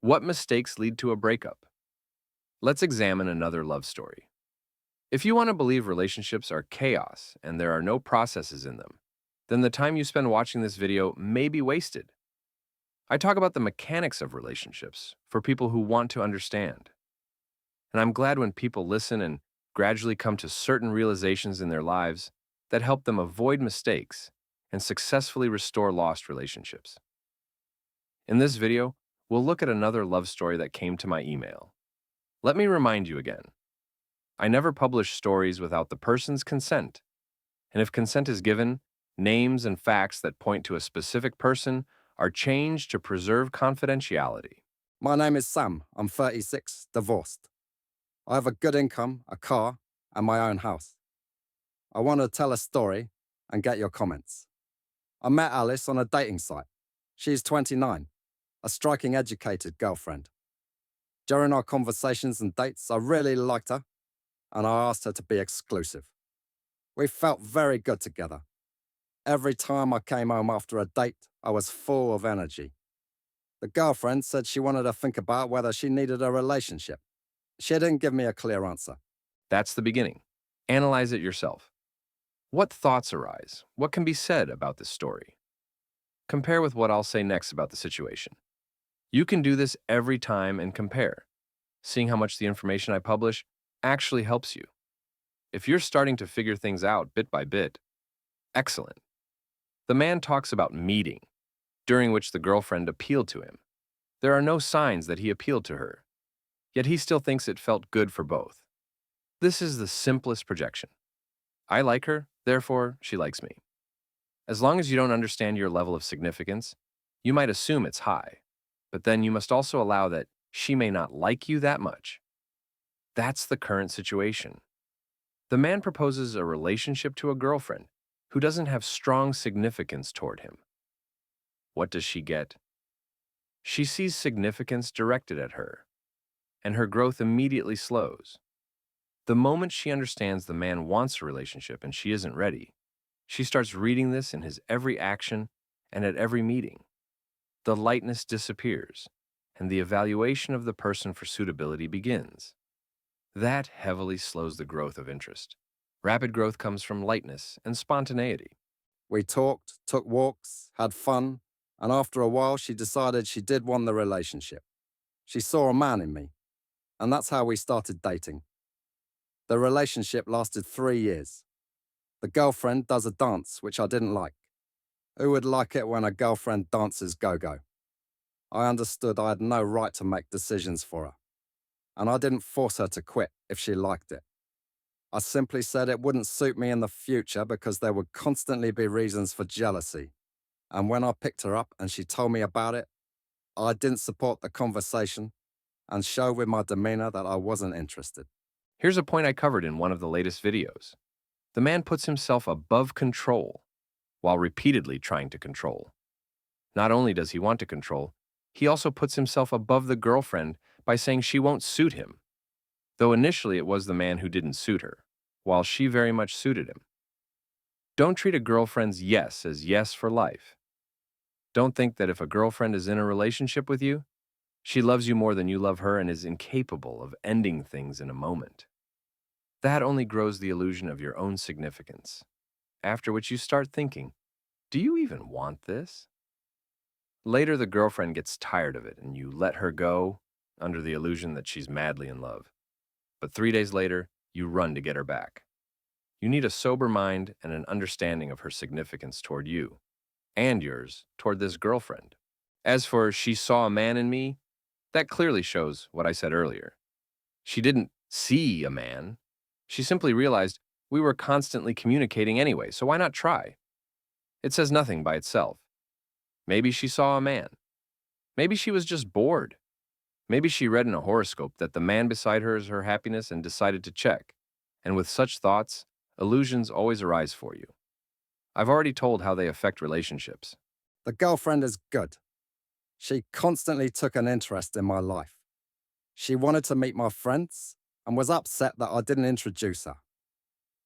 What mistakes lead to a breakup? Let's examine another love story. If you want to believe relationships are chaos and there are no processes in them, then the time you spend watching this video may be wasted. I talk about the mechanics of relationships for people who want to understand. And I'm glad when people listen and gradually come to certain realizations in their lives that help them avoid mistakes and successfully restore lost relationships. In this video, we'll look at another love story that came to my email. Let me remind you again, I never publish stories without the person's consent, and if consent is given, names and facts that point to a specific person are changed to preserve confidentiality. My name is Sam. I'm 36, divorced. I have a good income, a car, and my own house. I want to tell a story and get your comments. I met Alice on a dating site. She's 29, a striking educated girlfriend. During our conversations and dates, I really liked her, and I asked her to be exclusive. We felt very good together. Every time I came home after a date, I was full of energy. The girlfriend said she wanted to think about whether she needed a relationship. She didn't give me a clear answer. That's the beginning. Analyze it yourself. What thoughts arise? What can be said about this story? Compare with what I'll say next about the situation. You can do this every time and compare. Seeing how much the information I publish actually helps you. If you're starting to figure things out bit by bit, excellent. The man talks about meeting, during which the girlfriend appealed to him. There are no signs that he appealed to her, yet he still thinks it felt good for both. This is the simplest projection. I like her, therefore she likes me. As long as you don't understand your level of significance, you might assume it's high, but then you must also allow that she may not like you that much. That's the current situation. The man proposes a relationship to a girlfriend who doesn't have strong significance toward him. What does she get? She sees significance directed at her, and her growth immediately slows. The moment she understands the man wants a relationship and she isn't ready, she starts reading this in his every action and at every meeting. The lightness disappears, and the evaluation of the person for suitability begins. That heavily slows the growth of interest. Rapid growth comes from lightness and spontaneity. We talked, took walks, had fun, and after a while, she decided she did want the relationship. She saw a man in me, and that's how we started dating. The relationship lasted 3 years. The girlfriend does a dance, which I didn't like. Who would like it when a girlfriend dances go-go? I understood I had no right to make decisions for her, and I didn't force her to quit if she liked it. I simply said it wouldn't suit me in the future because there would constantly be reasons for jealousy. And when I picked her up and she told me about it, I didn't support the conversation and show with my demeanor that I wasn't interested. Here's a point I covered in one of the latest videos. The man puts himself above control while repeatedly trying to control. Not only does he want to control, he also puts himself above the girlfriend by saying she won't suit him, though initially it was the man who didn't suit her, while she very much suited him. Don't treat a girlfriend's yes as yes for life. Don't think that if a girlfriend is in a relationship with you, she loves you more than you love her and is incapable of ending things in a moment. That only grows the illusion of your own significance, after which you start thinking, do you even want this? Later, the girlfriend gets tired of it and you let her go under the illusion that she's madly in love. But 3 days later, you run to get her back. You need a sober mind and an understanding of her significance toward you, and yours toward this girlfriend. As for she saw a man in me, that clearly shows what I said earlier. She didn't see a man. She simply realized we were constantly communicating anyway, so why not try? It says nothing by itself. Maybe she saw a man. Maybe she was just bored. Maybe she read in a horoscope that the man beside her is her happiness and decided to check. And with such thoughts, illusions always arise for you. I've already told how they affect relationships. The girlfriend is good. She constantly took an interest in my life. She wanted to meet my friends and was upset that I didn't introduce her.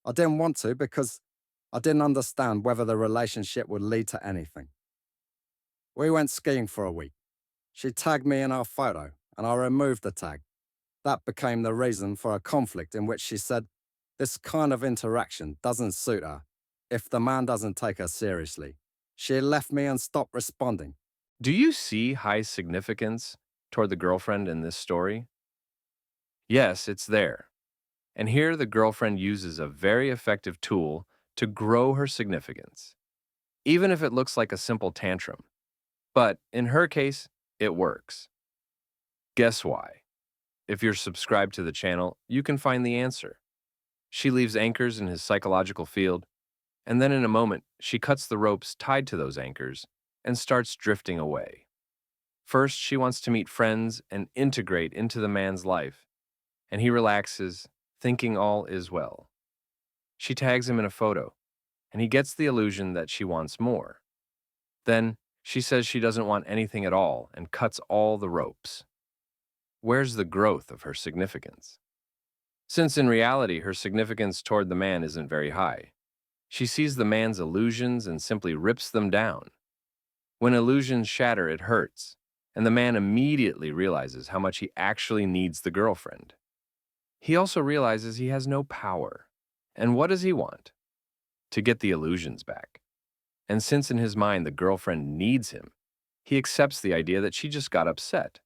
I didn't want to because I didn't understand whether the relationship would lead to anything. We went skiing for a week. She tagged me in our photo, and I removed the tag. That became the reason for a conflict in which she said this kind of interaction doesn't suit her if the man doesn't take her seriously. She left me and stopped responding. Do you see high significance toward the girlfriend in this story? Yes, it's there. And here the girlfriend uses a very effective tool to grow her significance, even if it looks like a simple tantrum. But in her case, it works. Guess why? If you're subscribed to the channel, you can find the answer. She leaves anchors in his psychological field, and then in a moment, she cuts the ropes tied to those anchors and starts drifting away. First, she wants to meet friends and integrate into the man's life, and he relaxes, thinking all is well. She tags him in a photo, and he gets the illusion that she wants more. Then, she says she doesn't want anything at all and cuts all the ropes. Where's the growth of her significance? Since in reality her significance toward the man isn't very high, she sees the man's illusions and simply rips them down. When illusions shatter, it hurts, and the man immediately realizes how much he actually needs the girlfriend. He also realizes he has no power. And what does he want? To get the illusions back. And since in his mind the girlfriend needs him, he accepts the idea that she just got upset.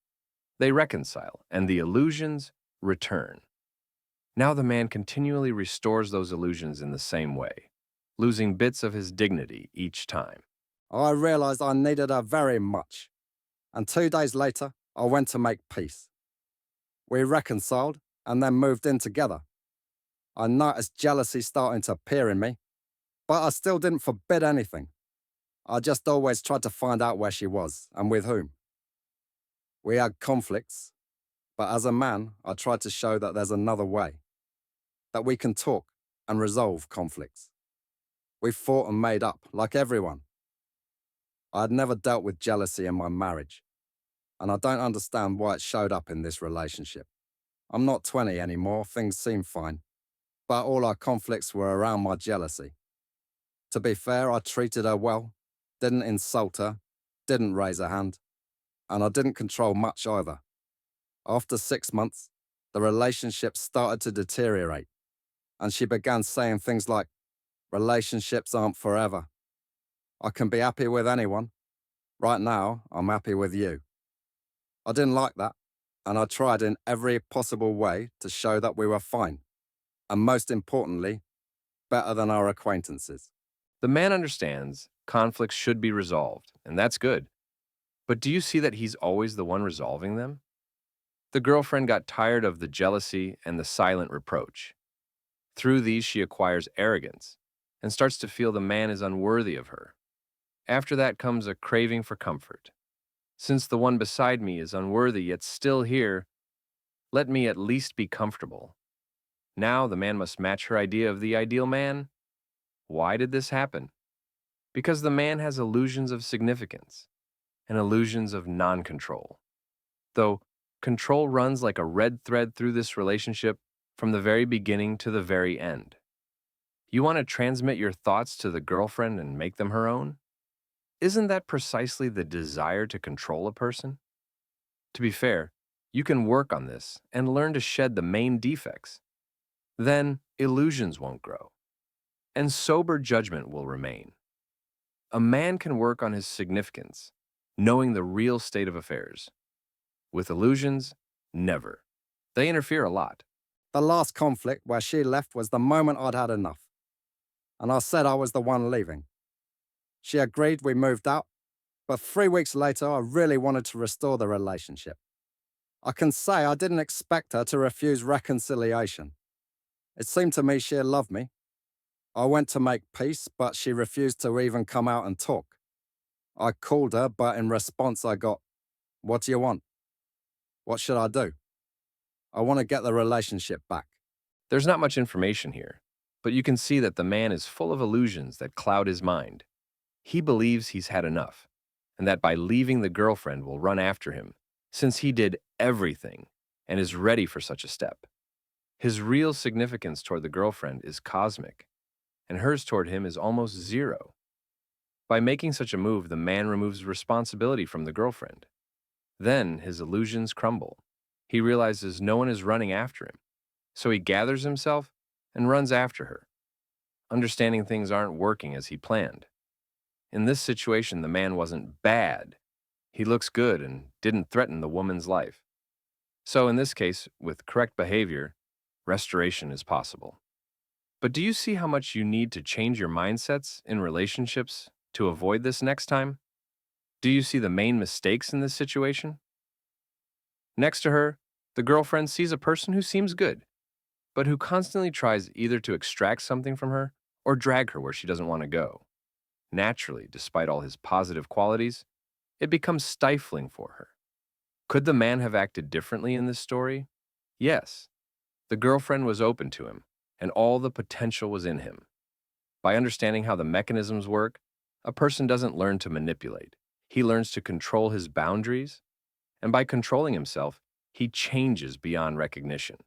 They reconcile, and the illusions return. Now the man continually restores those illusions in the same way, losing bits of his dignity each time. I realized I needed her very much, and 2 days later, I went to make peace. We reconciled and then moved in together. I noticed jealousy starting to appear in me, but I still didn't forbid anything. I just always tried to find out where she was and with whom. We had conflicts, but as a man, I tried to show that there's another way, that we can talk and resolve conflicts. We fought and made up, like everyone. I had never dealt with jealousy in my marriage, and I don't understand why it showed up in this relationship. I'm not 20 anymore, things seem fine, but all our conflicts were around my jealousy. To be fair, I treated her well, didn't insult her, didn't raise a hand, and I didn't control much either. After 6 months, the relationship started to deteriorate, and she began saying things like, relationships aren't forever. I can be happy with anyone. Right now, I'm happy with you. I didn't like that, and I tried in every possible way to show that we were fine, and most importantly, better than our acquaintances. The man understands conflicts should be resolved, and that's good. But do you see that he's always the one resolving them? The girlfriend got tired of the jealousy and the silent reproach. Through these, she acquires arrogance and starts to feel the man is unworthy of her. After that comes a craving for comfort. Since the one beside me is unworthy yet still here, let me at least be comfortable. Now the man must match her idea of the ideal man. Why did this happen? Because the man has illusions of significance and illusions of non-control. Though control runs like a red thread through this relationship from the very beginning to the very end. You want to transmit your thoughts to the girlfriend and make them her own? Isn't that precisely the desire to control a person? To be fair, you can work on this and learn to shed the main defects. Then illusions won't grow, and sober judgment will remain. A man can work on his significance, knowing the real state of affairs. With illusions, never. They interfere a lot. The last conflict where she left was the moment I'd had enough, and I said I was the one leaving. She agreed, we moved out, but 3 weeks later, I really wanted to restore the relationship. I can say I didn't expect her to refuse reconciliation. It seemed to me she loved me. I went to make peace, but she refused to even come out and talk. I called her, but in response I got, what do you want? What should I do? I want to get the relationship back. There's not much information here, but you can see that the man is full of illusions that cloud his mind. He believes he's had enough, and that by leaving the girlfriend will run after him, since he did everything and is ready for such a step. His real significance toward the girlfriend is cosmic, and hers toward him is almost zero. By making such a move, the man removes responsibility from the girlfriend. Then his illusions crumble. He realizes no one is running after him, so he gathers himself and runs after her, understanding things aren't working as he planned. In this situation, the man wasn't bad. He looks good and didn't threaten the woman's life. So in this case, with correct behavior, restoration is possible. But do you see how much you need to change your mindsets in relationships to avoid this next time? Do you see the main mistakes in this situation? Next to her, the girlfriend sees a person who seems good, but who constantly tries either to extract something from her or drag her where she doesn't want to go. Naturally, despite all his positive qualities, it becomes stifling for her. Could the man have acted differently in this story? Yes. The girlfriend was open to him, and all the potential was in him. By understanding how the mechanisms work, a person doesn't learn to manipulate. He learns to control his boundaries, and by controlling himself, he changes beyond recognition.